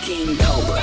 King Cobra.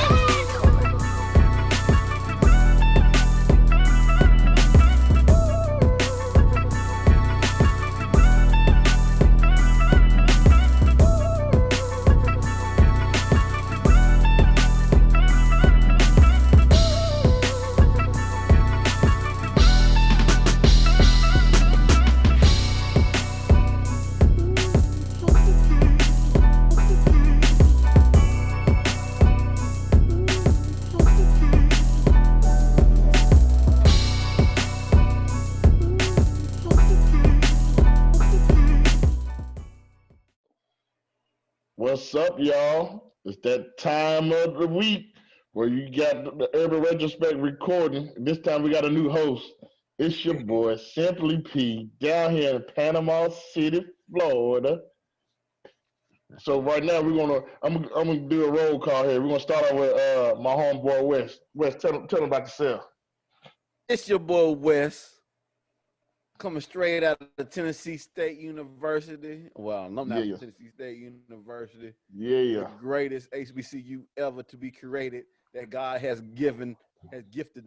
What's up, y'all? It's that time of the week where you got the Urban Retrospect recording. This time we got a new host. It's your boy, Simply P, down here in Panama City, Florida. So right now I'm gonna do a roll call here. We're gonna start off with my homeboy West. West, tell him about yourself. It's your boy West, coming straight out of Tennessee State University. Well, alumni Yeah. from Tennessee State University. Yeah. The greatest HBCU ever to be created that God has gifted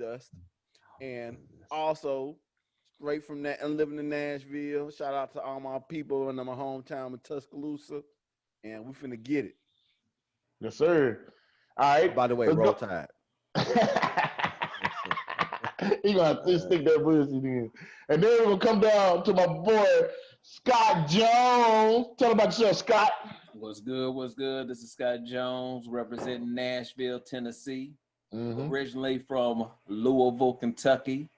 us. And also, straight from that and living in Nashville. Shout out to all my people in my hometown in Tuscaloosa. And we finna get it. Yes, sir. All right. By the way, roll Tide. You gonna have to stick that pussy in. And then we're gonna come down to my boy Scott Jones. Tell him about yourself, Scott. What's good? What's good? This is Scott Jones representing Nashville, Tennessee. Originally from Louisville, Kentucky,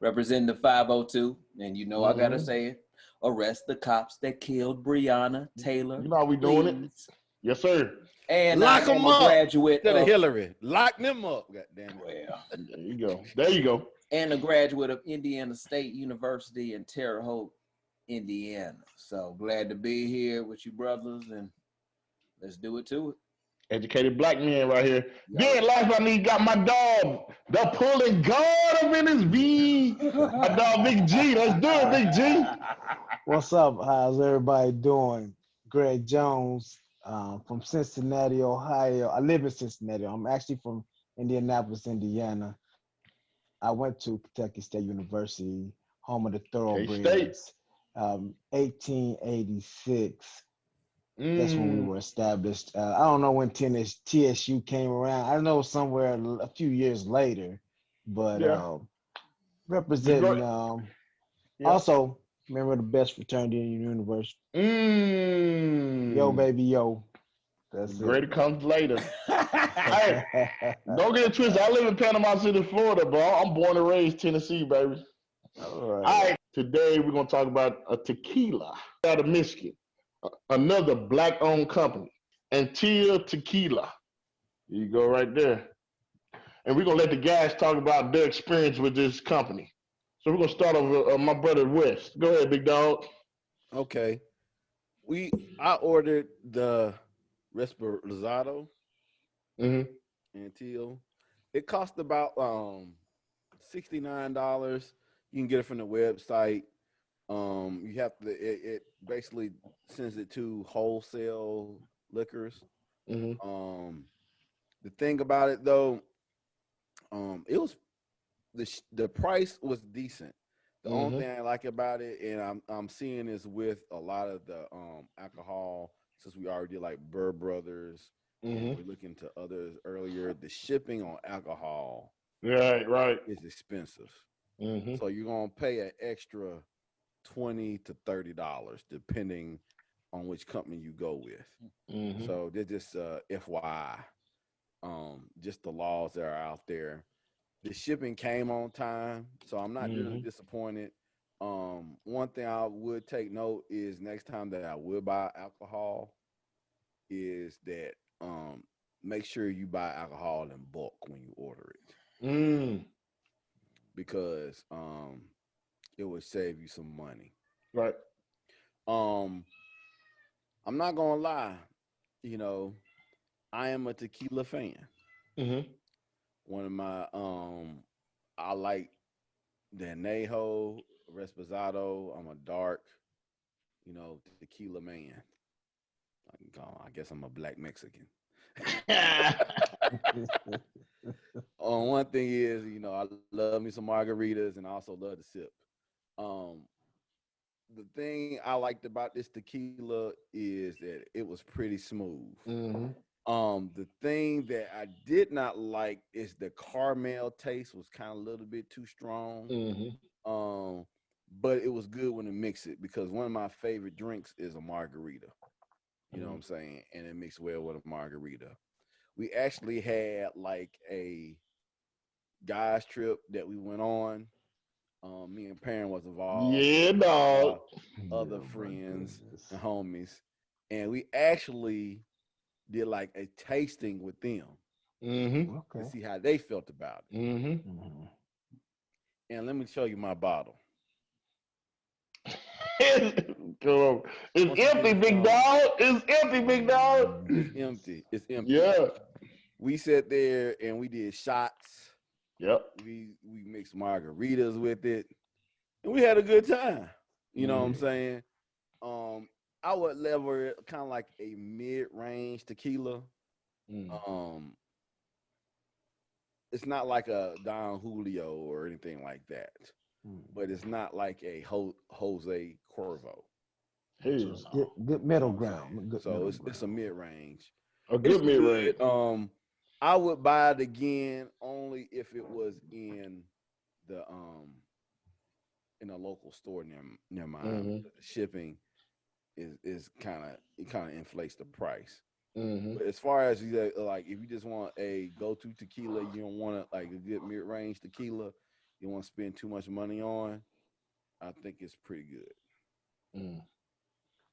representing the 502. And you know I gotta say it. Arrest the cops that killed Breonna Taylor. You know how we doing it? Yes, sir. And lock I am them a up. graduate of of Hillary. Lock them up. God damn it. Well, there you go. There you go. And a graduate of Indiana State University in Terre Haute, Indiana. So glad to be here with you brothers, and let's do it to it. Educated black man right here. Then last but not least, got my dog, the pulling guard up in his V. My dog, Big G. Let's do it, Big G. What's up? How's everybody doing? Greg Jones from Cincinnati, Ohio. I live in Cincinnati. I'm actually from Indianapolis, Indiana. I went to Kentucky State University, home of the Thoroughbreds. 1886. That's when we were established. I don't know when TSU came around. I know somewhere a few years later, but representing. Also, remember the best fraternity in the universe. Yo, baby, yo. That's Greater comes later. Hey, don't get it twisted. I live in Panama City, Florida, bro. I'm born and raised Tennessee, baby. All right. Today we're gonna talk about a tequila out of Michigan, another black-owned company, Anteel Tequila. There you go, right there. And we're gonna let the guys talk about their experience with this company. So we're gonna start off with my brother West. Go ahead, big dog. Okay. I ordered the Reposado Anteel. It cost about $69. You can get it from the website. You have to. It basically sends it to wholesale liquors. The thing about it though, it was the price was decent. The only thing I like about it, and I'm seeing is with a lot of the alcohol, since we already did like Burr Brothers, and we're looking to others earlier. The shipping on alcohol, right, is expensive. So you're gonna pay an extra $20 to $30 depending on which company you go with. So they're just FYI, just the laws that are out there. The shipping came on time, so I'm not really disappointed. One thing I would take note is next time that I will buy alcohol is that make sure you buy alcohol in bulk when you order it. Because it would save you some money. Right. I'm not gonna lie, I am a tequila fan. One of my I like the Añejo, Reposado. I'm a dark, tequila man. I guess I'm a black Mexican. One thing is, I love me some margaritas and I also love to sip. The thing I liked about this tequila is that it was pretty smooth. The thing that I did not like is the caramel taste was kind of a little bit too strong. But it was good when it mixed it because one of my favorite drinks is a margarita. You know what I'm saying? And it mixed well with a margarita. We actually had like a guys trip that we went on. Me and Perrin was involved. Yeah, dog. Other friends and homies. And we actually did like a tasting with them to see how they felt about it. And let me show you my bottle. It's empty, big dog. It's empty, big dog. It's empty. It's empty. Yeah. We sat there and we did shots. Yep. We mixed margaritas with it. And we had a good time. You know what I'm saying? I would level it kind of like a mid-range tequila. It's not like a Don Julio or anything like that. But it's not like a Jose Cuervo. Good middle ground. It's a mid-range. A good mid-range. I would buy it again only if it was in a local store near mine. The shipping is kind of inflates the price. But as far as like if you just want a go-to tequila, you don't want like a good mid-range tequila, you want to spend too much money on, I think it's pretty good.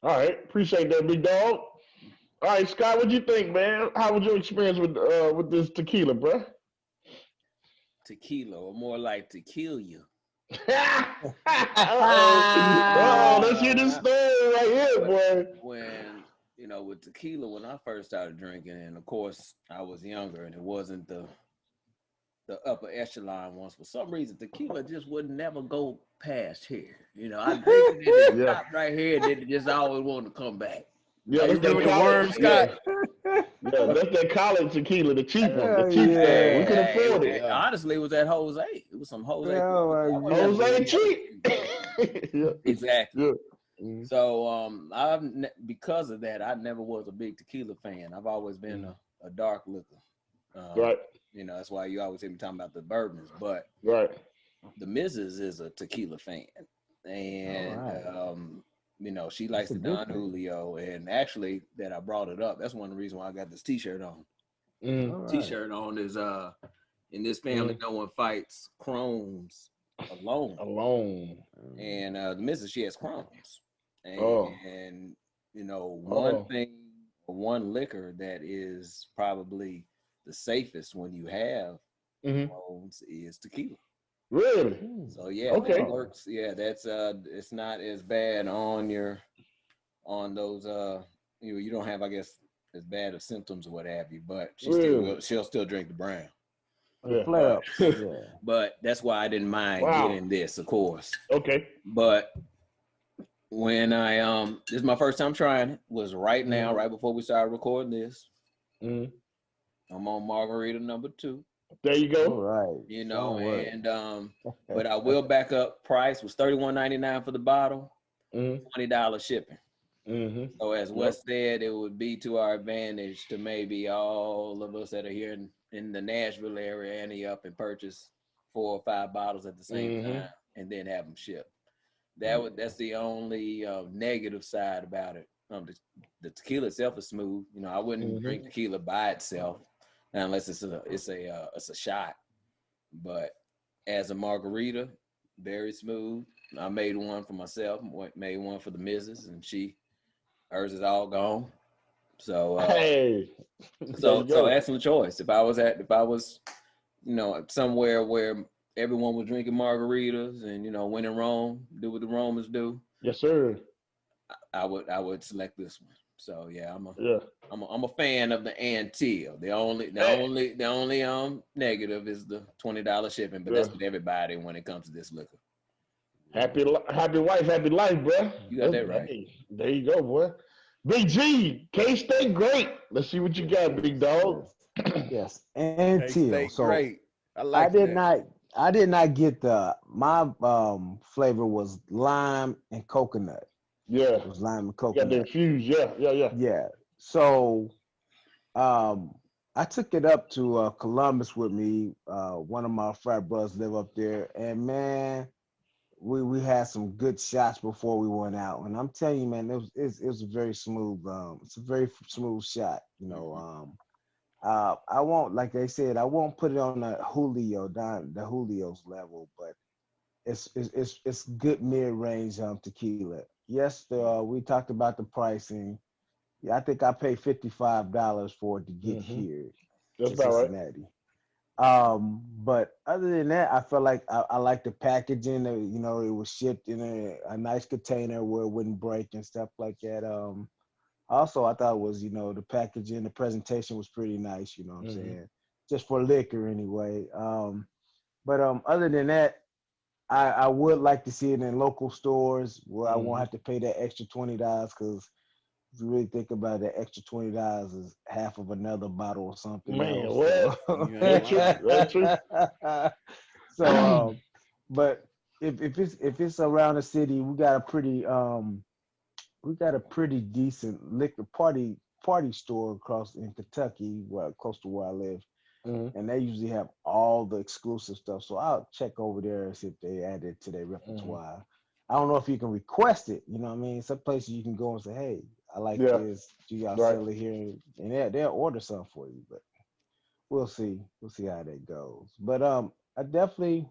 All right, appreciate that, big dog. All right, Scott, what you think, man? How was your experience with this tequila, bro? Tequila, or more like tequila. Let's hear this story right here, boy. When with tequila, when I first started drinking, and of course I was younger, and it wasn't the upper echelon ones. For some reason, tequila just would never go past here. I drink it and it stopped right here, and then it just always wanted to come back. Yeah, that's the worm, Scott. Yeah, that's that college tequila, the cheap one. We could afford it. Honestly, it was that Jose. It was some Jose. Jose cheap. Exactly. Yeah. So because of that, I never was a big tequila fan. I've always been a dark liquor. Right. That's why you always hear me talking about the bourbons. But the Mrs. is a tequila fan, and she likes the Don Julio. And actually, that I brought it up. That's one of the reasons why I got this T-shirt on. T-shirt on is in this family, no one fights Crohn's alone. And the Mrs. she has Crohn's. And one liquor that is probably the safest when you have Crohn's is tequila. Really? So that works. Yeah, that's it's not as bad on those you don't have, I guess, as bad of symptoms or what have you, but she'll still drink the brown. But that's why I didn't mind getting this, of course. Okay. But when this is my first time trying it, was right now, right before we started recording this. I'm on margarita number 2. There you go. All right. And but I will back up. Price was $31.99 for the bottle, $20 shipping. So as Wes said, it would be to our advantage to maybe all of us that are here in the Nashville area ante up and purchase 4 or 5 bottles at the same time and then have them shipped. That's the only negative side about it. The tequila itself is smooth. I wouldn't drink tequila by itself unless it's a shot. But as a margarita, very smooth. I made one for myself, made one for the missus, and hers is all gone. So so excellent choice. If I was somewhere where everyone was drinking margaritas and when in Rome, do what the Romans do. Yes, sir. I would select this one. So I'm a fan of the Anteel. The only negative is the $20 shipping, but that's with everybody when it comes to this liquor. Happy wife, happy life, bro. You got that right. Hey, there you go, boy. Big G, K-State, great. Let's see what you got, big dog. Yes, Anteel. So great. I did not get my flavor was lime and coconut. Yeah, it was lime and coconut. Got the infused. Yeah. So I took it up to Columbus with me. One of my frat brothers live up there, and man, we had some good shots before we went out. And I'm telling you, man, it was a very smooth. It's a very smooth shot. You know, I won't, like they said, I won't put it on the Julio's level, but it's good mid range tequila. Yes, we talked about the pricing. Yeah, I think I paid $55 for it to get here That's to about Cincinnati. But other than that, I felt like I like the packaging. You know, it was shipped in a nice container where it wouldn't break and stuff like that. Also, I thought it was, you know, the packaging, the presentation was pretty nice. You know what I'm saying? Just for liquor anyway. But other than that, I would like to see it in local stores where I won't have to pay that extra $20 because if you really think about it, that extra $20 is half of another bottle or something else. What? So. That's true. So, but if it's around the city, we got a pretty decent liquor party store across in Kentucky, close to where I live. And they usually have all the exclusive stuff. So I'll check over there and see if they add it to their repertoire. I don't know if you can request it. You know what I mean? Some places you can go and say, hey, I like this. Do y'all sell it here? And they'll order some for you. But we'll see. We'll see how that goes. But I definitely,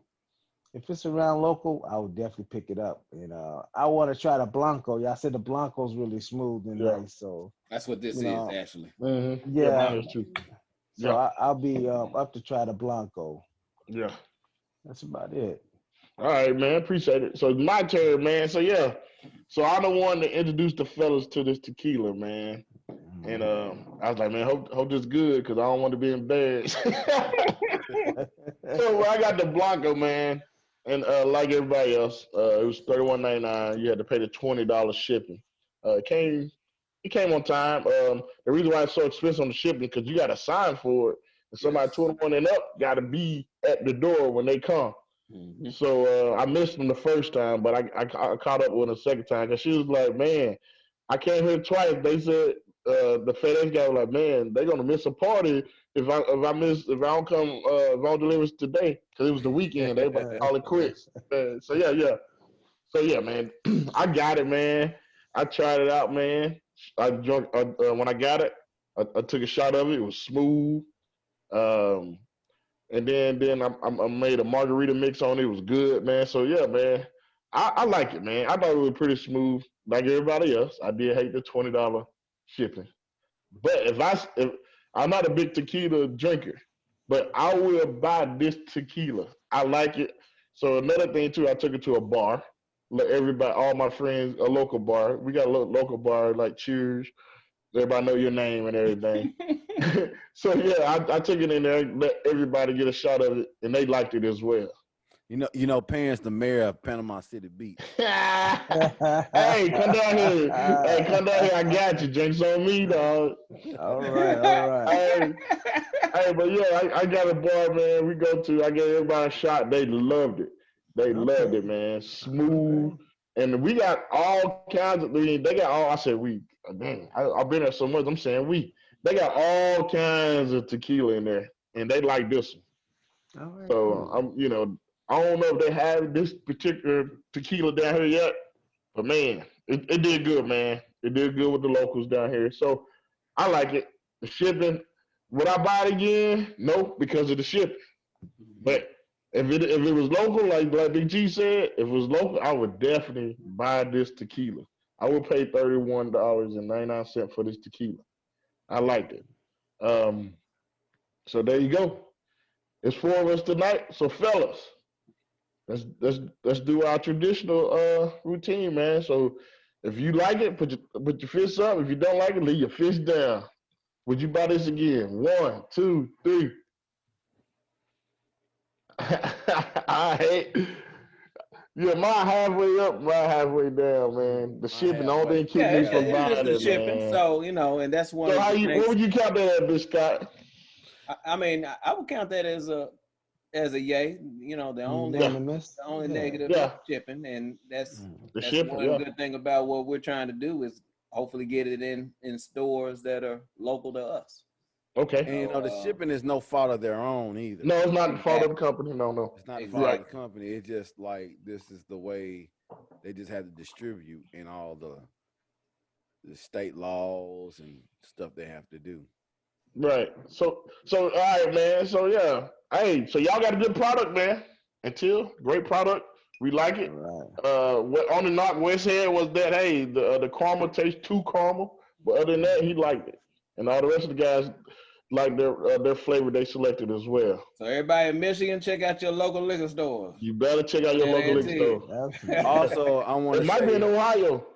if it's around local, I would definitely pick it up. And I want to try the Blanco. Y'all said the Blanco's really smooth and nice. So that's what this is actually. Yeah. Too. So I'll be up to try the Blanco. Yeah. That's about it. All right, man. Appreciate it. So it's my turn, man. So yeah. So I'm the one that introduced the fellas to this tequila, man. And I was like, man, hope this good because I don't want to be embarrassed. So I got the Blanco, man. And like everybody else, it was $31.99. You had to pay the $20 shipping. It came on time. The reason why it's so expensive on the shipping because you got to sign for it. And somebody 21 and up got to be at the door when they come. So I missed them the first time, but I caught up with them the second time because she was like, man, I came here twice. They said the FedEx guy was like, man, they're gonna miss a party if I don't come if I don't deliver today because it was the weekend. They about to call it quits. So yeah, man, I got it, man. I tried it out, man. I drunk when I got it. I took a shot of it. It was smooth. And then I made a margarita mix on it. It was good, man. So yeah, man, I like it, man. I thought it was pretty smooth, like everybody else. I did hate the $20 shipping, but if I'm not a big tequila drinker, but I will buy this tequila. I like it. So another thing too, I took it to a bar. Let everybody, all my friends, a local bar. We got a local bar like Cheers. Everybody know your name and everything. So yeah, I took it in there and let everybody get a shot of it, and they liked it as well. You know, Parents, the mayor of Panama City Beach. Hey, come down here. Hey, come down here. I got you. Drinks on me, dog. All right. Hey, but yeah, I got a bar, man. We go to. I gave everybody a shot. They loved it. They loved it, man. Smooth, and we got all kinds of. They got all. I said we. Man, I've been there so much. I'm saying we. They got all kinds of tequila in there, and they like this one. All right, so cool. I don't know if they have this particular tequila down here yet, but man, it did good, man. It did good with the locals down here. So I like it. The shipping, would I buy it again? No, because of the shipping. But if it was local, like Big G said, if it was local, I would definitely buy this tequila. I would pay $31.99 for this tequila. I liked it. So there you go. It's 4 of us tonight. So fellas, let's do our traditional routine, man. So if you like it, put your fists up. If you don't like it, leave your fist down. Would you buy this again? 1, 2, 3. Yeah, mine halfway up, mine halfway down, man. The shipping, all they keep me from buying the it, shipping. man. So and that's one So of the what things. would you count that at, Big Scott? I mean, I would count that as a yay. The only negative is shipping, and that's shipping, one good thing about what we're trying to do is hopefully get it in stores that are local to us. Okay. And the shipping is no fault of their own either. No, it's not the fault of the company. No. It's not the fault of the company. It's just like this is the way they just had to distribute in all the state laws and stuff they have to do. Right. So all right, man. So yeah. Hey, so y'all got a good product, man. Anteel, great product. We like it. Right. What on the knock West Head was that the caramel tastes too caramel, but other than that, he liked it, and all the rest of the guys like their flavor they selected as well. So everybody in Michigan, check out your local liquor stores. You better check out your local liquor store. Also, I want to say it might be in Ohio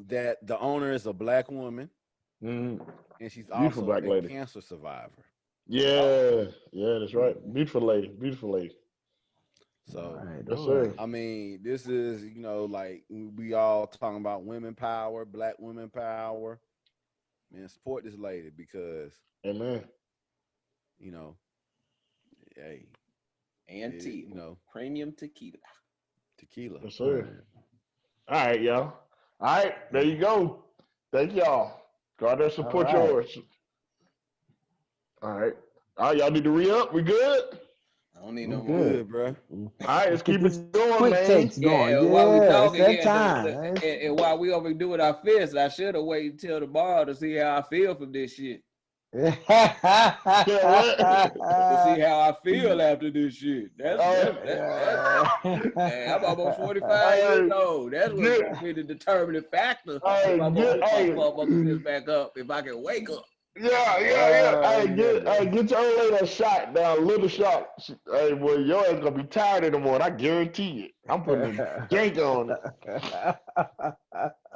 that the owner is a black woman, and she's also a cancer survivor. Yeah, that's right. Beautiful lady. So, yes, sir. I mean, this is like we all talking about women power, black women power. Man, support this lady because, amen. Hey, Anteel, premium tequila. Yes, sir. All right, y'all. All right, there you go. Thank y'all. Go out there and support yours. All right, y'all need to re-up. We good? I don't need no more. Good, bro. All right, let's keep it going, quick man. takes going. Yeah, while we talking, that time. And while we over doing our fists, I should have waited till tomorrow to see how I feel from this shit. To see how I feel after this shit. I'm almost 45 years old. That's what's going to be the determining factor. If I'm going to pump this back up, if I can wake up. Yeah. Hey, get your old lady a shot now, a little shot. Hey, boy, your ass gonna be tired in the morning. I guarantee it. I'm putting a gank on it.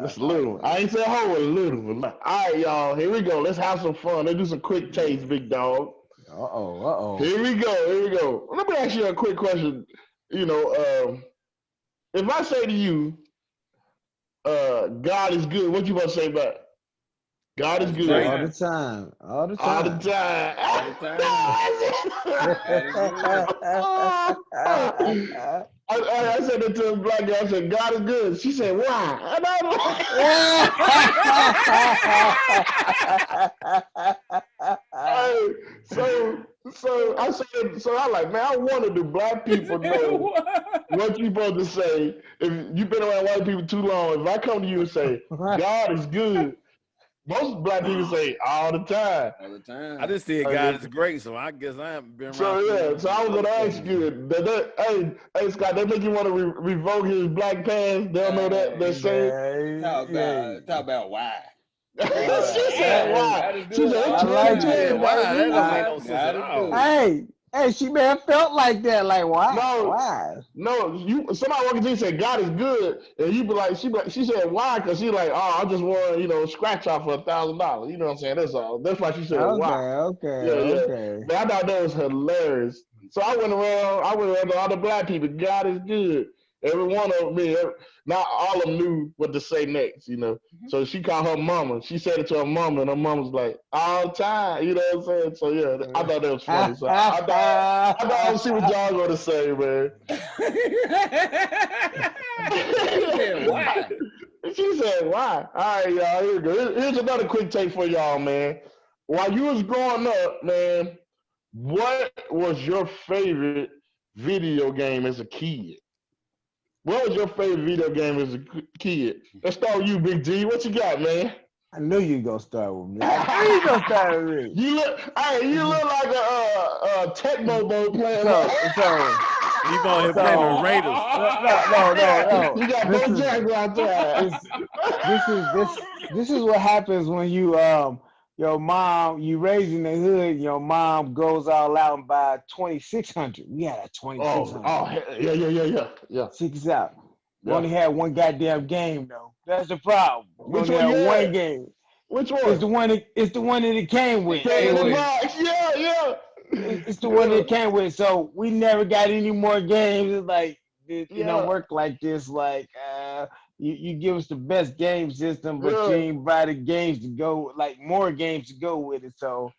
Just a little one. I ain't say a whole little one. All right, y'all. Here we go. Let's have some fun. Let's do some quick takes, big dog. Here we go. Let me ask you a quick question. If I say to you, God is good, what you gonna say back? God is good. All the time. I said it to a black girl. I said, God is good. She said, why? And I'm so I said, I'm like, man, I wanted the black people know what you supposed to say. If you've been around white people too long, if I come to you and say, God is good, most black people say all the time. I just said God is great, so I guess I haven't been around. So I was gonna ask you, hey Scott, they make you want to revoke his black pants? They don't know that they're saying. Talk about why. She said why. She said, I like it. Why? That doesn't make no sense at all. Hey, she may have felt like that. Like, why? Why? No, somebody walking in and said, God is good. And you be like, she said, why? Because she like, I just want, scratch off for $1,000. You know what I'm saying? That's all. That's why she said, why. Okay. But I thought that was hilarious. So I went around to all the black people, God is good. Every one of them, not all of them knew what to say next, So she called her mama. She said it to her mama, and her mama was like, all the time, you know what I'm saying? So yeah, I thought that was funny. So I thought I'd see what y'all going to say, man. Why? She said, why? All right, y'all, here we go. Here's another quick take for y'all, man. While you was growing up, man, what was your favorite video game as a kid? What was your favorite video game as a kid? Let's start with you, Big G. What you got, man? I knew you gonna start with me. You look like a Tecmo Bowl player. You going here playing the Raiders? No. You got Bo Jack out there. This is what happens when you your mom, you raised in the hood, your mom goes all out and buy 2600. We had a 2600. Yeah. Check this out. We only had one goddamn game though. That's the problem. We Which only one had one game. Which one? It's the one that it came with. Yeah. It's the one that it came with. So we never got any more games. It's like it don't work like this. Like you give us the best game system, but you ain't buy the games to go, like more games to go with it. So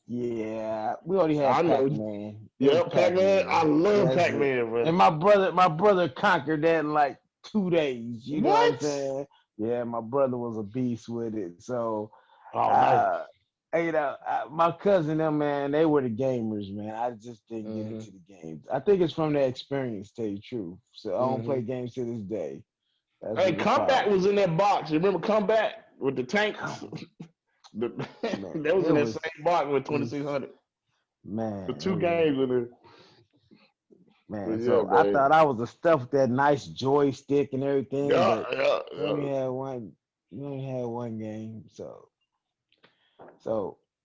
yeah, we already had Pac-Man. Yeah, Pac-Man. I love Pac-Man, bro. And my brother conquered that in like 2 days. You know what I'm saying? Yeah, my brother was a beast with it. So nice. My cousin, them, man, they were the gamers, man. I just didn't get into the games. I think it's from that experience, to tell you the truth. So I don't play games to this day. Hey, Combat was in that box. You remember Combat with the tanks? That was in that same box with 2600. Man, the 2 games in it. Man, so I thought I was the stuff with that nice joystick and everything, but you only had one game. So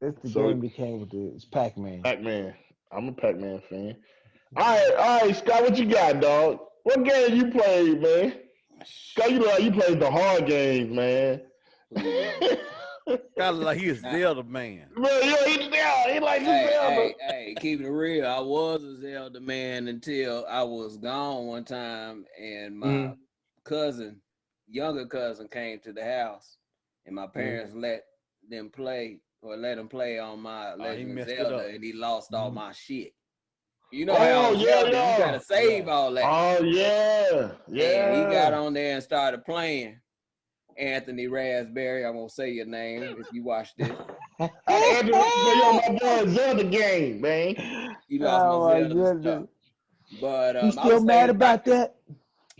it's the game became with it's Pac-Man. Pac-Man. I'm a Pac-Man fan. All right, Scott, what you got, dog? What game you played, man? Scott, you played the hard games, man. Kind of like he a Zelda man. Man, he like Zelda. Hey, keep it real. I was a Zelda man until I was gone one time, and my younger cousin, came to the house, and my parents let him play on my Legend of Zelda, and he lost all my shit. You know how Zelda, you gotta save all that. Oh yeah. And he got on there and started playing. Anthony Raspberry, I won't say your name if you watch this. Anthony Raspberry on my boy Zelda game, man. You lost my Zelda stuff. But you still mad about that?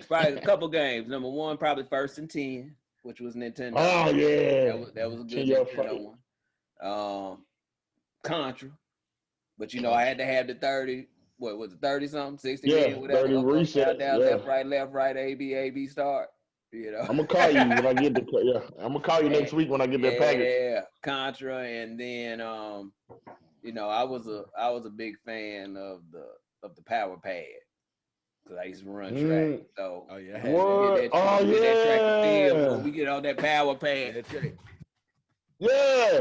Probably a couple games. Number one, probably First and 10, which was Nintendo. Oh yeah, that was a good Nintendo one. Contra, but I had to have the 30. What was it, 30 something, 60 minutes, whatever. 30 reset. Down, left, right, AB, start. I'm gonna call you when I get the I'm gonna call you next week when I get that package. Yeah, Contra, and then I was a big fan of the Power Pad because I used to run track. So what? That track and field when we get on that Power Pad. Yeah.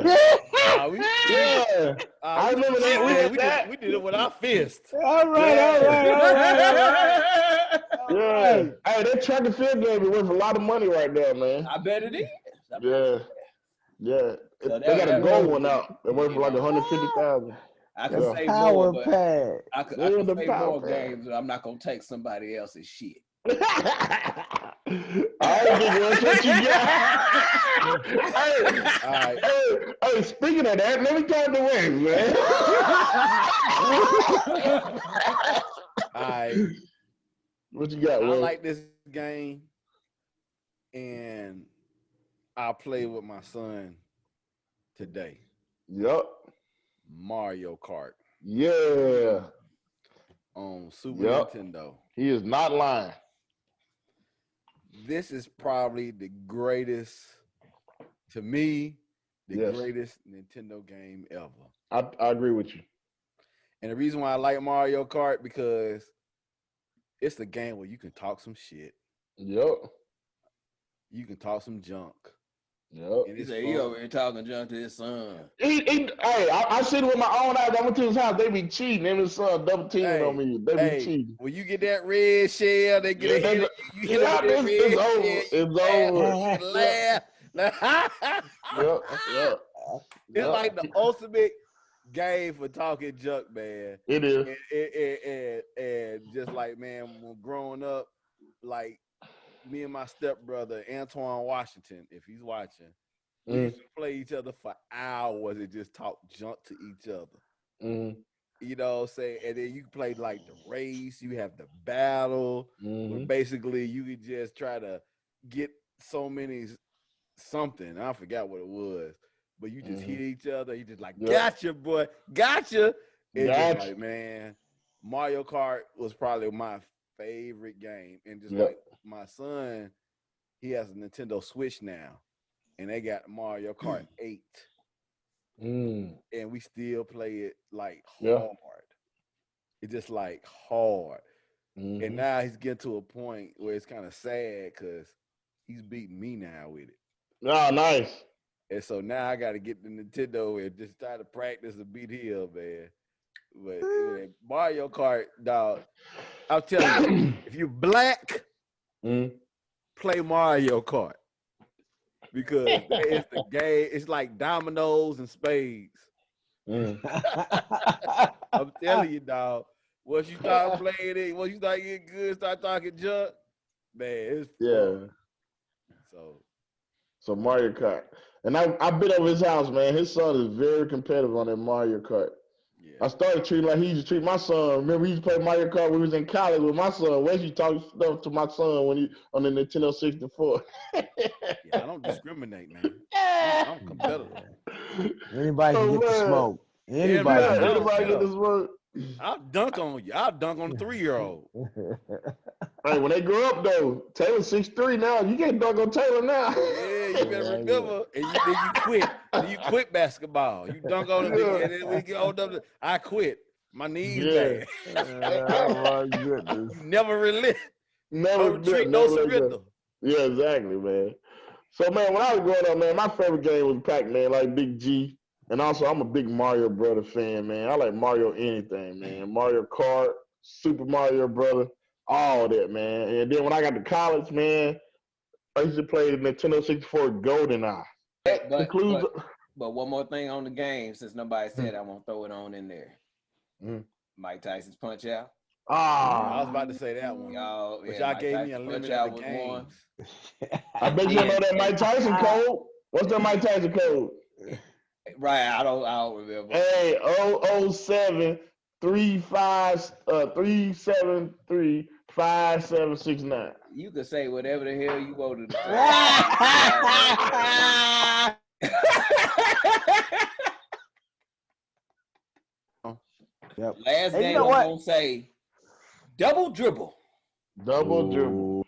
I remember that. We did it with our fist. All right. Yeah. Hey, that track and field game is worth a lot of money right now, man. I bet it is. Yeah. So they got a gold one out. They're worth like $150,000. I could say Power more, pad. I could say more games, but I'm not gonna take somebody else's shit. I think that's what you got. Hey, speaking of that, let me talk to Wayne, man. What you got, Wayne? I like this game, and I play with my son today. Yep. Mario Kart. Yeah. On Super Nintendo. He is not lying. This is probably the greatest, to me, greatest Nintendo game ever. I agree with you. And the reason why I like Mario Kart, because it's a game where you can talk some shit. Yep. You can talk some junk. Yep. He said he over here talking junk to his son. I see it with my own eyes. I went to his house. They be cheating. Him and his son double teaming on me. They be cheating. When you get that red shell, they get a hit. You hit that red It's over. Laugh. Yep. It's like the ultimate game for talking junk, man. It is. And just like, man, when growing up, like, me and my stepbrother, Antoine Washington, if he's watching, we used to play each other for hours and just talk junk to each other. You know what I'm saying? And then you can play like the race, you have the battle, where basically you could just try to get so many something. I forgot what it was, but you just hit each other. You just like, gotcha, boy, gotcha. It's just like, man, Mario Kart was probably my favorite game. And just like my son, he has a Nintendo Switch now, and they got Mario Kart 8. And we still play it like hard. It's just like hard. And now he's getting to a point where it's kind of sad because he's beating me now with it. Oh, nice. And so now I got to get the Nintendo and just try to practice and beat him, man. But Mario Kart, dog. I'm telling you, if you black, play Mario Kart because that is the game. It's like dominoes and spades. I'm telling you, dog. Once you start playing it, once you start getting good, start talking junk, man, it's fun. So Mario Kart, and I've been over his house, man. His son is very competitive on that Mario Kart. Yeah. I started treating like he used to treat my son. Remember, he used to play Mario Kart when we was in college with my son. Wes used to talk stuff to my son when he on the Nintendo 64. Yeah, I don't discriminate, man. I'm competitive. Anybody can get the smoke. Anybody get the smoke. I'll dunk on you. I'll dunk on a 3-year-old. Hey, when they grow up though, Taylor's 6'3" now. You can't dunk on Taylor now. Yeah, you better remember. And then you quit. And you quit basketball. You dunk on him, and then when you get old enough, I quit. My knees bad. Oh my goodness. You never relent. Never retreat, no surrender. Yeah, exactly, man. So man, when I was growing up, man, my favorite game was Pac-Man, like Big G. And also, I'm a big Mario Brother fan, man. I like Mario anything, man. Mario Kart, Super Mario Brother, all that, man. And then when I got to college, man, I used to play the Nintendo 64 GoldenEye. But one more thing on the game, since nobody said, I won't throw it on in there. Mike Tyson's Punch Out. I was about to say that one. Y'all gave me a limit of the games. I bet you know that Mike Tyson code. What's that Mike Tyson code? Right, I don't remember. Hey, 007 373 5769. You could say whatever the hell you wanted to say. Yep. Last game I'm gonna say double dribble. Double dribble.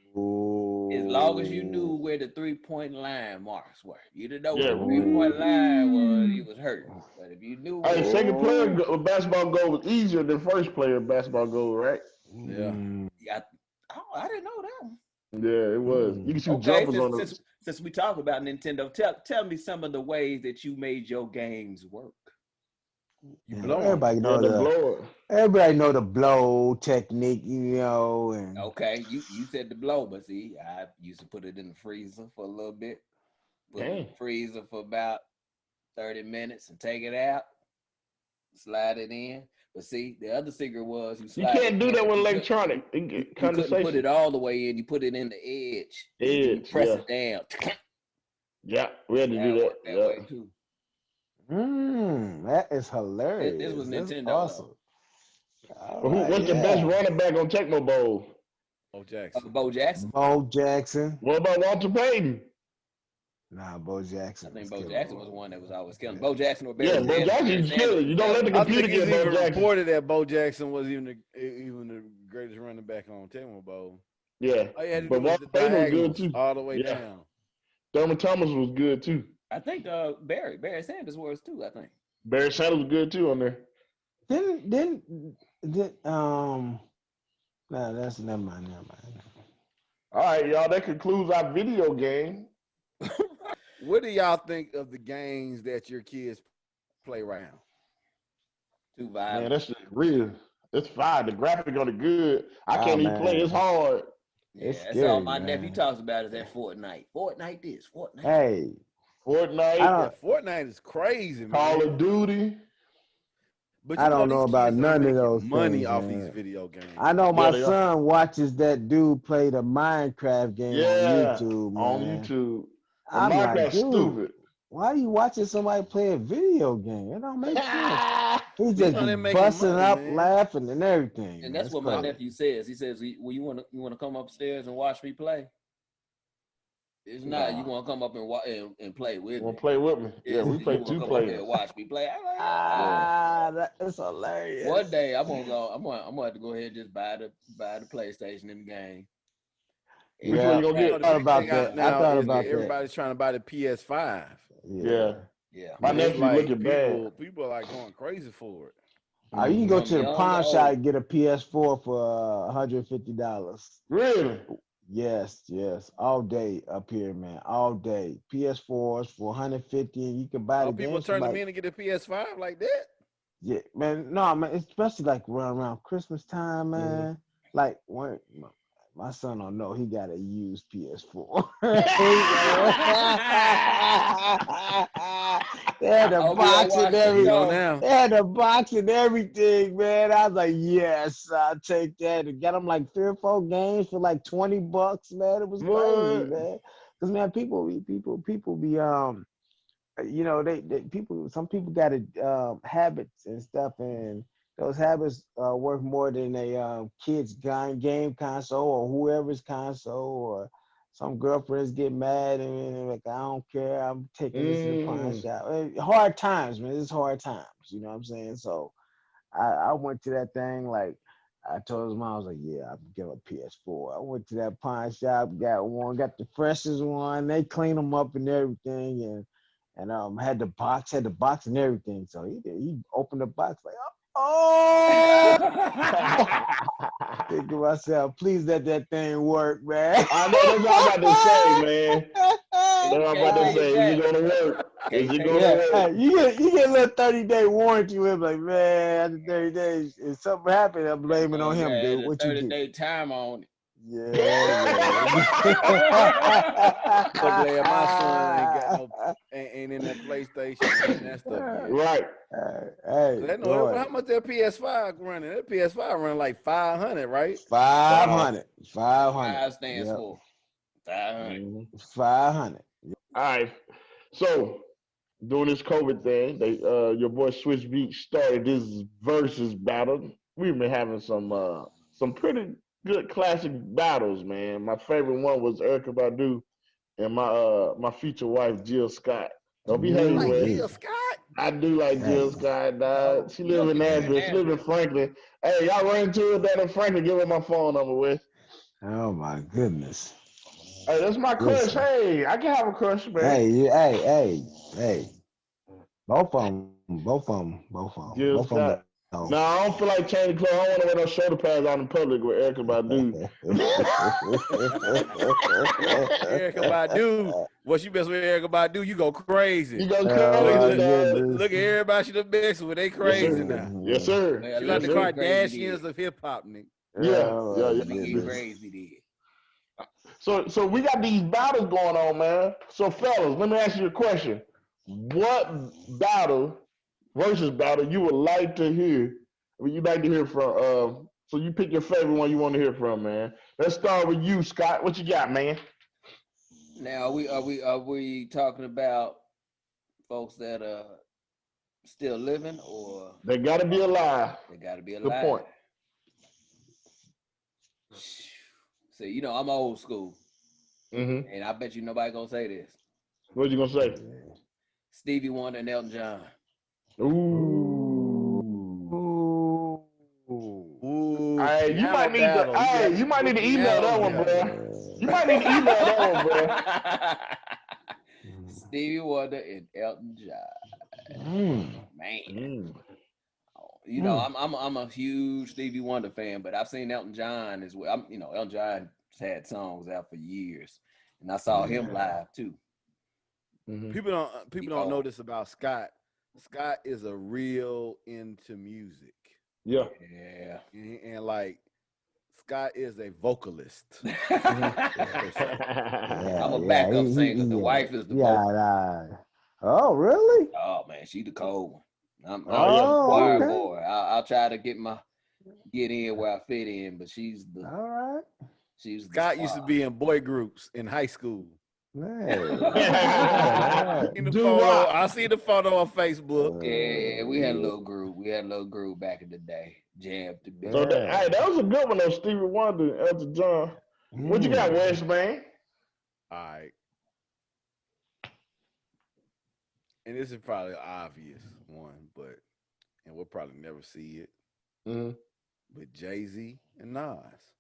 As long as you knew where the 3-point line marks were. You didn't know where the 3-point line was, you was hurt. But if you knew second player basketball goal was easier than first player basketball goal, right? Yeah. I didn't know that one. Yeah, it was. You can shoot jumpers on them. Since we talk about Nintendo, tell me some of the ways that you made your games work. Everybody know the blow technique, and okay, you said the blow, but see, I used to put it in the freezer for a little bit. Put it in the freezer for about 30 minutes and take it out, slide it in. But see, the other secret was you can't do that with electronic. You couldn't put it all the way in. You put it in the edge. You press it down. Yeah, we had to do that. That way too. That is hilarious. This was Nintendo. Awesome. What's the best running back on Tecmo Bowl? Bo Jackson. Bo Jackson. Bo Jackson. What about Walter Payton? Nah, Bo Jackson. I think Bo Jackson was the one that was always killing. Bo Jackson or Barry. Yeah, Bo Jackson's killing. You don't let the computer get Bo Jackson. Reported that Bo Jackson was even the greatest running back on Tecmo Bowl. Yeah, but Walter Payton was good too. All the way down. Thurman Thomas was good too. I think Barry Sanders was too. I think Barry Sanders was good too on there. Nah, that's never mind. All right, y'all. That concludes our video game. What do y'all think of the games that your kids play right now? Too violent. Man, that's real. It's fine. The graphic on it good. I can't even play. It's hard. Yeah, that's all my nephew talks about is that Fortnite. Fortnite this, Fortnite. Hey. Fortnite. Fortnite is crazy, man. Call of Duty. But I don't know about none of those money things, off man. these video games. I know my son watches that dude play the Minecraft game on YouTube, man. On YouTube. I'm like, dude, stupid. why are you watching somebody play a video game? It don't make sense. He's just busting up, laughing, and everything. And that's what my nephew says. He says, "Well, you want to come upstairs and watch me play? It's not. You want to come up and play with me? Want to play with me? Yeah, we play 2 players. Watch me play. That is hilarious. One day I'm gonna have to go ahead and just buy the PlayStation in the game. Which one you gonna get? I thought about that. Everybody's trying to buy the PS5. Yeah. My nephew looking bad. People are like going crazy for it. You can go to the pawn shop and get a PS4 for $150. Really? Yes. All day up here, man. All day. PS4s for $150, and you can buy the game. People turn them in and get a PS5 like that? Yeah, man. No, man. Especially like around Christmas time, man. Like when my son don't know he got a used PS4. They had the box and everything. They had the box and everything, man. I was like, yes, I'll take that. And got them like 3 or 4 games for like $20, man. It was crazy, man. Because man, people be you know, some people got habits and stuff, and those habits worth more than a kid's game console or whoever's console, or some girlfriends get mad and like, I don't care, I'm taking this to the pawn shop. Hard times, man. It's hard times, you know what I'm saying? So I went to that thing, like I told his mom, I was like, yeah, I'll give a PS4. I went to that pawn shop, got the freshest one. They cleaned them up and everything, and had the box and everything. So he opened the box like, oh, thinking to myself, please let that thing work, man. I know that's what I'm about to say, man. That's what I'm about to say. Is it gonna work? Is it gonna work? Hey, you get a little 30-day warranty with like, man, after 30 days, if something happened, I'm blaming on him, dude. What you do? 30-day time on it. Yeah. So glad my son ain't in that PlayStation and that stuff yet. Right. Hey, how much that PS5 running? That PS5 running like 500, right? 500. 500. 5 stands for 500. 500. All right. So during this COVID thing, your boy Switch Beats started this Verzuz battle. We've been having some pretty good classic battles, man. My favorite one was Erykah Badu and my future wife Jill Scott. Don't be hating, like Jill Scott? I do like Jill Scott, dog. She live in Nashville. She live in Franklin. Hey, y'all run into her down in Franklin. Give her my phone number with. Oh my goodness. Hey, that's my crush. Hey, I can have a crush, man. Hey. Both of them. Jill Scott. No, I don't feel like changing clothes. I don't want to wear no shoulder pads out in public with Erykah Badu. Erykah Badu. What you best with Erykah Badu? You go crazy. You go crazy. Look at everybody she done mixed with. They crazy now. Yes, sir. She like the Kardashians of hip hop, nigga. Yeah. Crazy did. So we got these battles going on, man. So fellas, let me ask you a question. What versus battle you would like to hear? You'd like to hear from? So you pick your favorite one you want to hear from, man. Let's start with you, Scott. What you got, man? Now, are we talking about folks that are still living, or they got to be alive? They got to be alive. Good point. See, you know, I'm old school, and I bet you nobody gonna say this. What you gonna say? Stevie Wonder and Elton John. Ooh. Hey, you might need to. Hey, you might need to email that one, bro. You might need to email that one, bro. Stevie Wonder and Elton John. Man. You know, I'm a huge Stevie Wonder fan, but I've seen Elton John as well. Elton John had songs out for years, and I saw him live too. People don't know this about Scott. Scott is a real into music. Yeah. And like Scott is a vocalist. I'm a backup singer. The wife is the vocalist. Oh, really? Oh man, she the cold one. I'm a choir boy. I'll try to get in where I fit in, but she's the. All right. Scott used to be in boy groups in high school. Man. I see the photo on Facebook. Yeah, we had a little group. Back in the day. Jammed together. So that was a good one though, Stevie Wonder and Elton John. What you got, West, man? All right. And this is probably an obvious one, and we'll probably never see it. But Jay-Z and Nas.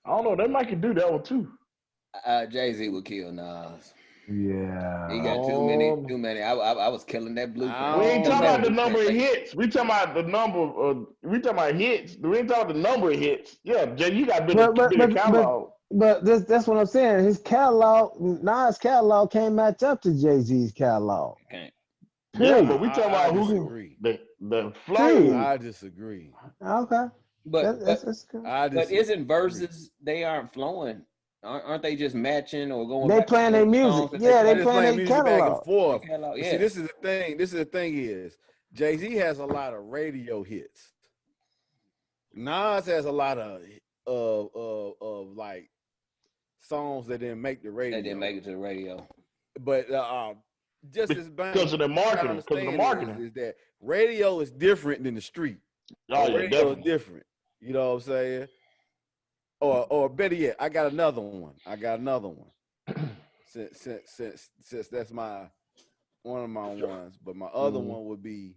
I don't know. They might could do that one too. Jay-Z would kill Nas. Yeah. He got too many. I was killing that blueprint. We ain't talking about the number of hits. We talking about the number of. We talking about hits. We ain't talking about the number of hits. Yeah, Jay, you got big catalog. But that's what I'm saying. His catalog, Nas' catalog, can't match up to Jay-Z's catalog. Okay. Yeah, but we talking about I who disagree. The flow. I disagree. Okay. That's good. But isn't Verzuz, they aren't flowing? Aren't they just matching or going They back to playing their music. Yeah, they playing their music back and catalog. forth. Yeah. See, this is the thing. Is Jay-Z has a lot of radio hits. Nas has a lot of like songs that didn't make the radio. They didn't make it to the radio. But just as because of the marketing. Because of the marketing is that radio is different than the street. Oh, yeah, radio is different. You know what I'm saying? Or better yet, I got another one. Since that's one of my ones, but my other one would be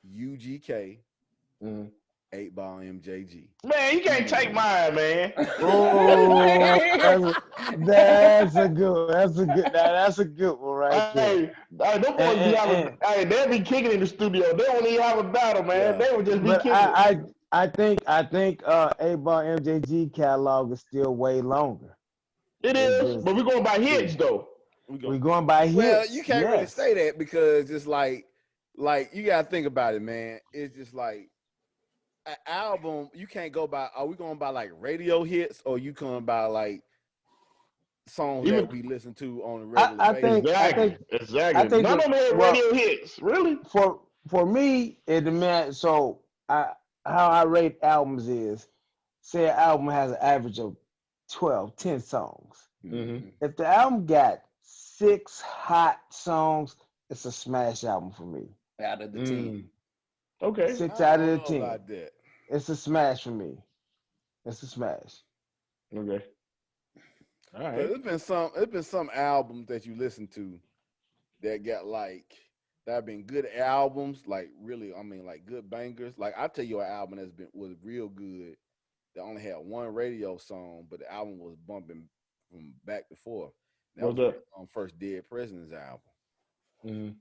UGK. 8-Ball MJG. Man, you can't take mine, man. Oh, that's a good. That's a good one right there. Hey, they'll be kicking in the studio. They won't even have a battle, man. Yeah. They would just be kicking. I think 8-Ball MJG catalog is still way longer. It is, but we're going by hits though. We're going by hits. Well, you can't really say that because it's like you gotta think about it, man. It's just like an album, you can't go by. Are we going by like radio hits, or you going by like songs that we listen to on a regular basis? Exactly. None of them radio hits, really. For me, it demands. So how I rate albums is, say an album has an average of 10 songs. Mm-hmm. If the album got 6 hot songs, it's a smash album for me. Out of the 10. Okay. 6 out of the 10. It's a smash for me. It's a smash. Okay. All right. There's been some albums that you listen to that got that have been good albums, like really, I mean, like good bangers. Like I tell you, an album was real good that only had one radio song, but the album was bumping from back to forth. That was on First Dead President's album.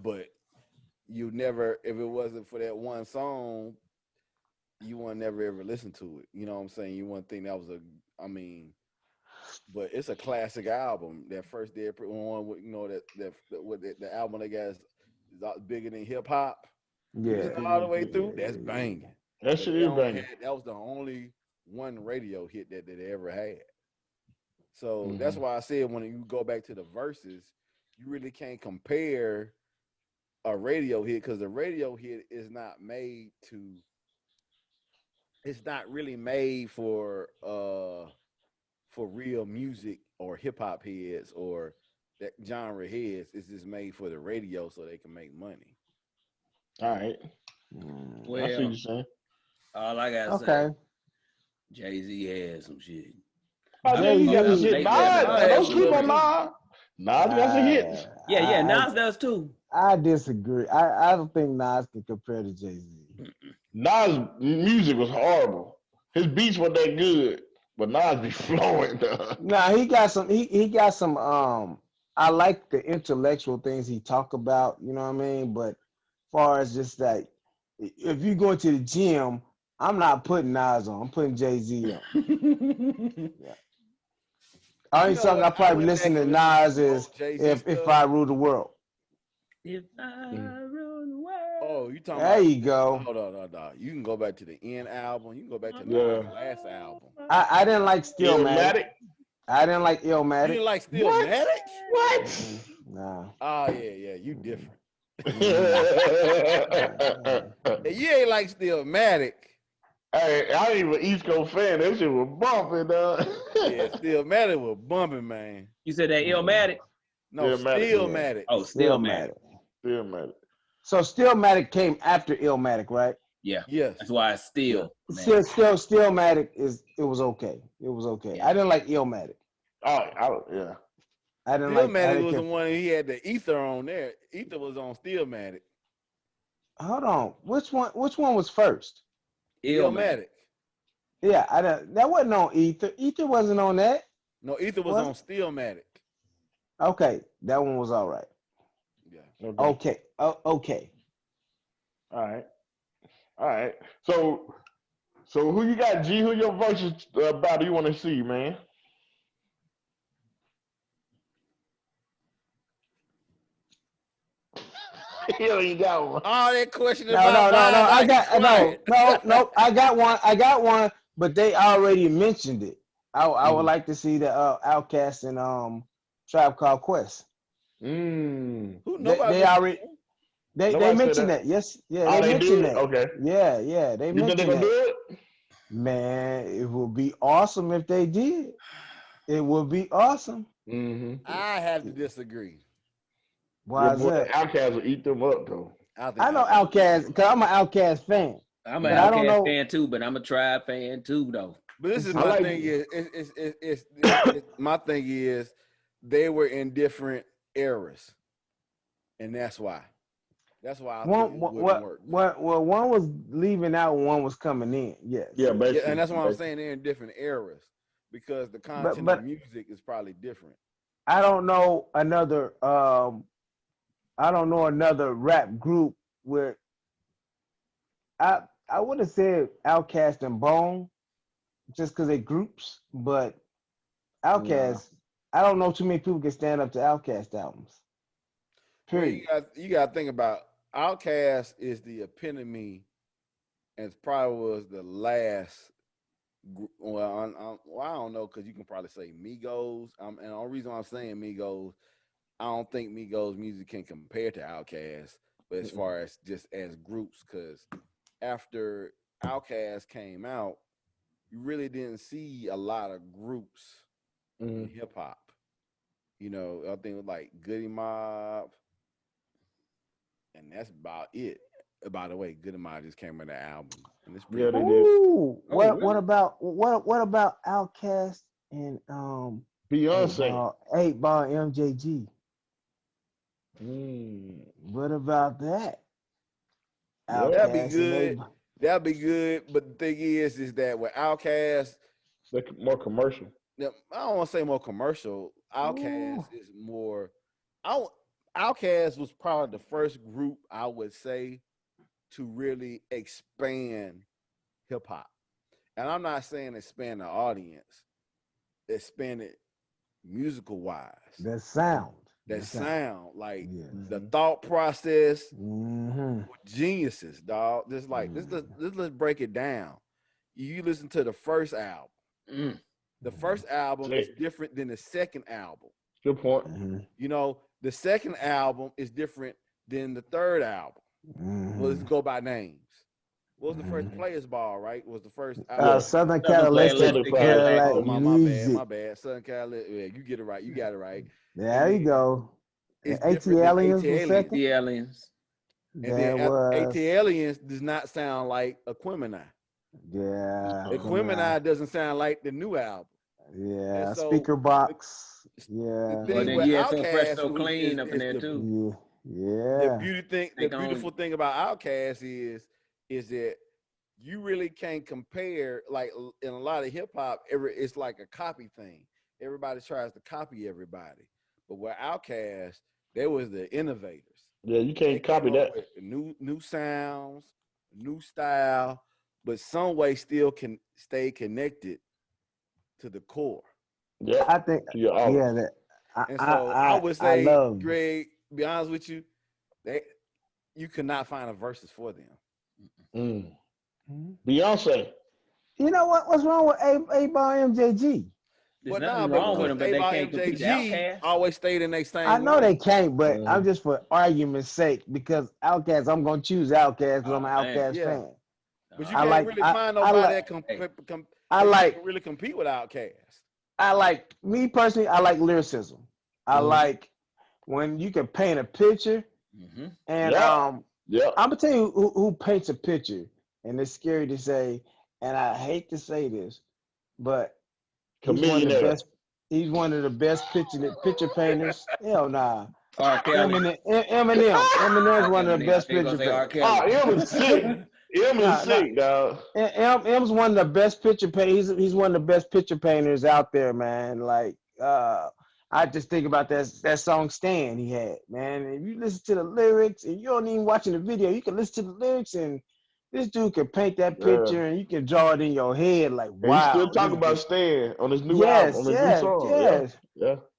But you never, if it wasn't for that one song, you would never ever listen to it. You know what I'm saying? You wouldn't think that was but it's a classic album. That First Dead one, you know, the album they got is bigger than hip hop. Yeah, all the way through. That's banging. That shit is banging. That was the only one radio hit that they ever had. So that's why I said when you go back to the Verzuz, you really can't compare a radio hit because the radio hit is not made to. It's not really made for real music or hip hop heads or that genre heads. It's just made for the radio so they can make money. All right. Well, I see what you're saying. All I gotta say, Jay-Z had some shit. Jay-Z got some shit. Don't sleep on Nas. Nas got some hits. Yeah, Nas does too. I disagree. I don't think Nas can compare to Jay-Z. Nas' music was horrible. His beats weren't that good, but Nas be flowing. Nah, he got some. He got some. I like the intellectual things he talk about. You know what I mean? But as far as just that, if you go to the gym, I'm not putting Nas on. I'm putting Jay-Z on. Yeah. Only song I probably listen to Nas is if I Rule the World. If I Rule the World. Oh, you talking there about? You go. No. You can go back to the End album. You can go back to the last album. I didn't like Stillmatic. I didn't like Illmatic. You didn't like Stillmatic? What? Nah. Oh yeah. You different. You ain't like Stillmatic. Hey, I ain't even an East Coast fan. That shit was bumping, dog. Yeah, Stillmatic was bumping, man. You said that Illmatic? No, Stillmatic. Yeah. Oh, Stillmatic. So Stillmatic came after Illmatic, right? Yeah. Yes. That's why it's Stillmatic it was okay. It was okay. Yeah. I didn't like Illmatic. Yeah. I didn't Stillmatic was the one he had the ether on there. Ether was on Stillmatic. Hold on. Which one was first? Illmatic. Yeah, that wasn't on Ether. Ether wasn't on that. No, Ether was on Stillmatic. Okay, that one was all right. Yeah. Okay. Okay. All right. So who you got, G? Who your Verzuz battle you want to see, man? He ain't got one. All that question No. about I got one. I got one, but they already mentioned it. I would like to see the Outkast and Tribe Called Quest. Who They already they mentioned that. Yes, yeah, Oh, they mentioned that. Okay. Yeah, they You think mentioned they gonna that. do it? Man, it would be awesome if they did. It would be awesome. I have to disagree. Why is that? Outkast will eat them up though. I know Outkast because I'm an Outkast fan. I'm an Outkast fan too, but I'm a Tribe fan too, though. But this is my thing. My thing is they were in different eras, and that's why. That's why I think it wouldn't work. Well, one was leaving out, one was coming in. Yes. Yeah, basically. Yeah, and that's why I'm saying they're in different eras because the content of music is probably different. I don't know another. Rap group where I would have said Outkast and Bone, just because they're groups, but Outkast. I don't know too many people can stand up to Outkast albums. Period. Well, you got to think about Outkast is the epitome, and probably was the last. Well, I don't know because you can probably say Migos. And the only reason I'm saying Migos, I don't think Migos music can compare to Outkast, but as far as just as groups, because after Outkast came out, you really didn't see a lot of groups in hip hop. You know, I think it was like Goody Mob, and that's about it. By the way, Goody Mob just came with the album, and it's pretty. Yeah, they did. What about Outkast and Beyonce? 8-Ball MJG. What about that? That'd be good. That'd be good. But the thing is that with Outkast, they're more commercial. I don't want to say more commercial. Outkast is more. Outkast was probably the first group I would say to really expand hip hop, and I'm not saying expand the audience, expand it musical wise. That sound, like the thought process, geniuses, dog. Just like let's break it down. You listen to the first album. The first album is different than the second album. Good point. You know, the second album is different than the third album. Well, let's go by names. What was the first Players Ball, right? Was the first Southern California. My bad. Southern California. Yeah, you get it right. You got it right. There you go. ATL Aliens was second. ATL Aliens. And then ATL Aliens does not sound like Aquemini. Yeah. Aquemini doesn't sound like the new album. Yeah. So, Speaker Box. Yeah. Well, then you had So Fresh So Clean up in there too. Yeah. The beautiful thing about Outkast is that you really can't compare, like in a lot of hip hop, it's like a copy thing. Everybody tries to copy everybody. But with Outkast, they was the innovators. Yeah, you can't copy that. New sounds, new style, but some way still can stay connected to the core. Yeah, I think. I would say, Greg, be honest with you, you could not find a verses for them. Beyonce. You know what's wrong with 8-Ball MJG? There's nothing wrong with them, but they can't compete with Outkast. Always stayed in their same. I know they can't, but I'm just for argument's sake because Outkast. I'm gonna choose Outkast because I'm an Outkast fan. But you can't really find nobody that can really compete with Outkast. I like me personally. I like lyricism. I like when you can paint a picture, and I'm gonna tell you who paints a picture, and it's scary to say, and I hate to say this, but he's one of the best picture painters. Hell nah. Eminem's one of the best picture painters. M is sick. M is sick, dog. M's one of the best picture painters. He's one of the best picture painters out there, man. Like, I just think about that song "Stan" he had, man. If you listen to the lyrics and you don't even watching the video, you can listen to the lyrics and this dude can paint that picture and you can draw it in your head. Like, wow. He's still talking about Stan on his new album, on his new song.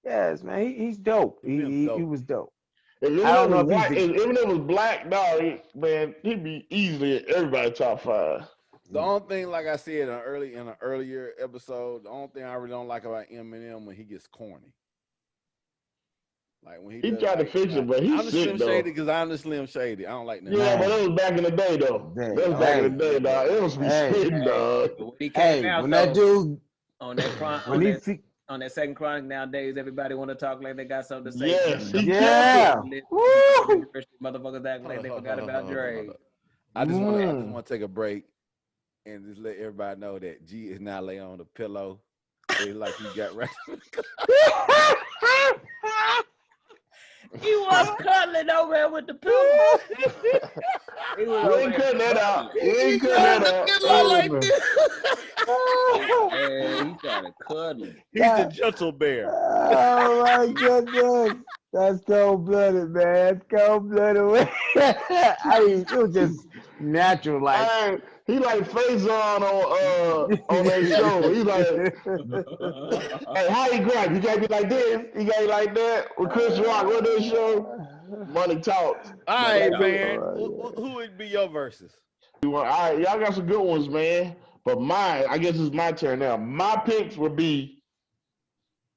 Yes, man. He's dope. He was dope. If I don't know if white, he's even if it was black, no, man, he'd be easily in everybody's top 5. The only thing, like I said in an earlier episode, the only thing I really don't like about Eminem when he gets corny. Like when he does, tried to like, fix it, but he's I'm the sick Slim though. Shady because I'm the Slim Shady. I don't like that. Yeah, but it was back in the day though. That was back in the day, dog. It was be spitting, dog. When he came out, when though, that dude on that on that second chronic, nowadays everybody want to talk like they got something to say. Yes, he killed it. Woo! Motherfuckers act like they forgot about Dre. I just want to take a break and just let everybody know that G is now laying on the pillow. It's like he got right. He was cuddling over there with the pillow. We ain't cutting that out. We ain't cutting that out. Like this. Hey, he started cuddling. He's the gentle bear. Oh my goodness. That's cold-blooded, man. Cold-blooded. I mean, it was just natural, like. He like face on that show. He's like, hey, how you grab? You gotta be like this. You gotta be like that. With Chris Rock on that show, Money Talks. All right, man. Who would be your verses? All right, y'all got some good ones, man. But mine, I guess it's my turn now. My picks would be,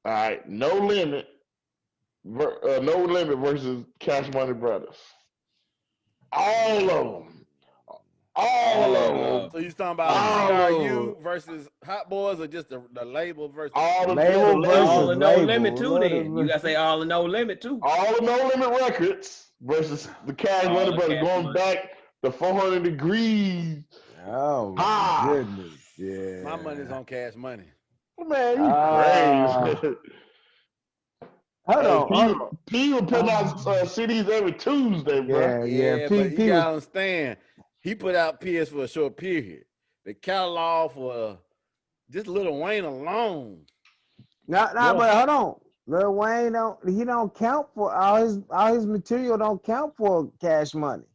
all right, No Limit versus Cash Money Brothers. All of them. All of them. So you talking about CRU versus Hot Boys, or just the label versus all the label versus all of No label. Limit too? Then you gotta say all of No Limit too. All of No Limit Records versus the Cash Money Brothers, going back to 400 degrees. Oh my goodness! Yeah, my money's on Cash Money. Man, you crazy. Hold on. P was putting out CDs every Tuesday, bro. Yeah, but you gotta understand. He put out PS for a short period. The catalog for just Lil Wayne alone. But hold on. Lil Wayne don't count for all his material. Don't count for Cash Money.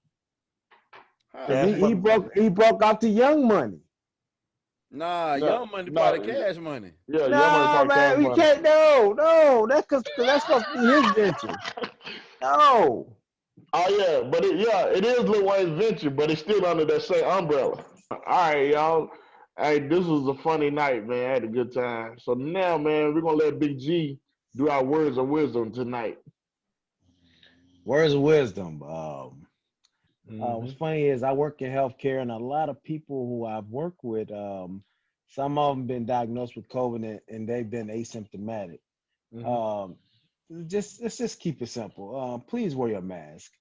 He broke off to Young Money. Nah, Young Money part of Cash Money. Yeah, no, man, we can't. No, that's supposed to be his venture. No. Oh yeah, but it is Lil Wayne's venture, but it's still under that same umbrella. All right, y'all. Hey, this was a funny night, man. I had a good time. So now, man, we're gonna let Big G do our words of wisdom tonight. Words of wisdom. What's funny is I work in healthcare, and a lot of people who I've worked with, some of them been diagnosed with COVID and they've been asymptomatic. Let's just keep it simple. Please wear your mask.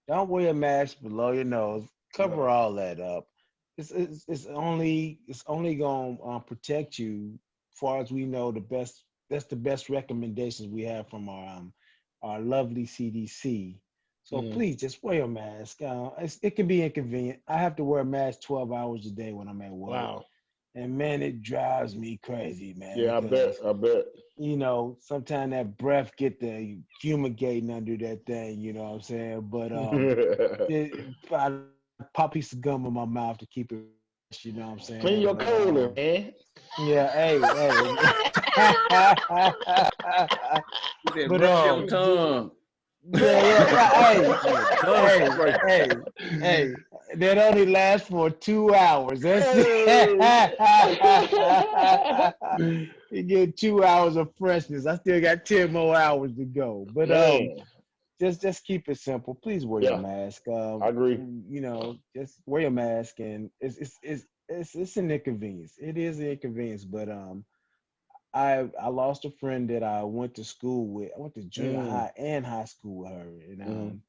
Don't wear a mask below your nose. Cover all that up. It's only gonna protect you. As far as we know, that's the best recommendations we have from our lovely CDC. So please just wear your mask. It can be inconvenient. I have to wear a mask 12 hours a day when I'm at work. Wow. And man, it drives me crazy, man. Yeah, because, I bet. You know, sometimes that breath get the fumigating under that thing, you know what I'm saying? But I pop a piece of gum in my mouth to keep it, you know what I'm saying? Clean your colon, man. Yeah, hey. But your tongue. Yeah. Hey. That only lasts for 2 hours. That's you get 2 hours of freshness. I still got 10 more hours to go. But just keep it simple. Please wear your mask. I agree. You know, just wear your mask, and it's an inconvenience. It is an inconvenience, but I lost a friend that I went to school with. I went to junior high and high school with her, and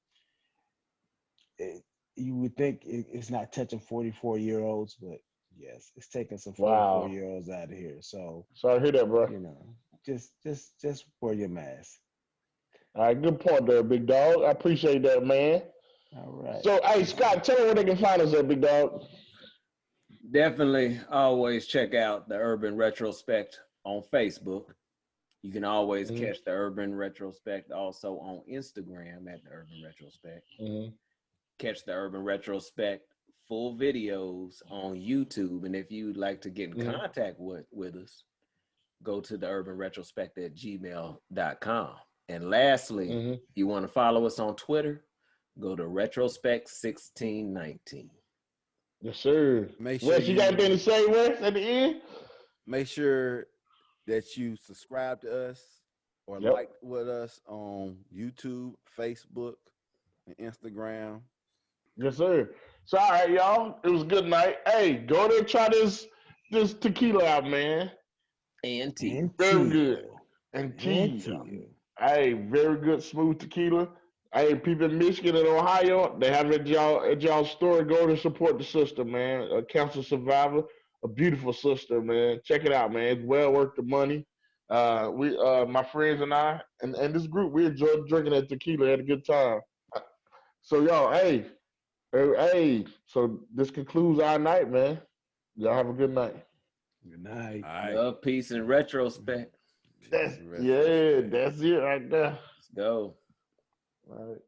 you would think it's not touching 44-year-olds, but yes, it's taking some 44-year-olds out of here. So sorry to hear that, bro. You know, just wear your mask. All right, good point there, big dog. I appreciate that, man. All right. So, hey, Scott, tell me where they can find us at, big dog. Definitely always check out the Urban Retrospect on Facebook. You can always catch the Urban Retrospect also on Instagram at the Urban Retrospect. Catch the Urban Retrospect full videos on YouTube. And if you'd like to get in contact with us, go to the Urban Retrospect at gmail.com. And lastly, if you want to follow us on Twitter, go to Retrospect 1619. Yes, sir. Make sure you got anything to say, Wes, at the end? Make sure that you subscribe to us or like with us on YouTube, Facebook, and Instagram. Yes, sir. So, all right, y'all. It was a good night. Hey, go there and try this tequila out, man. Anteel. Very good. Anteel. Hey, very good, smooth tequila. Hey, people in Michigan and Ohio, they have it at y'all store. Go to support the sister, man. A cancer survivor, a beautiful sister, man. Check it out, man. It's well worth the money. My friends and I, and this group, we enjoyed drinking that tequila. Had a good time. So, y'all, hey, so this concludes our night, man. Y'all have a good night. Good night. Love, peace, and retrospect. That's it right there. Let's go. All right.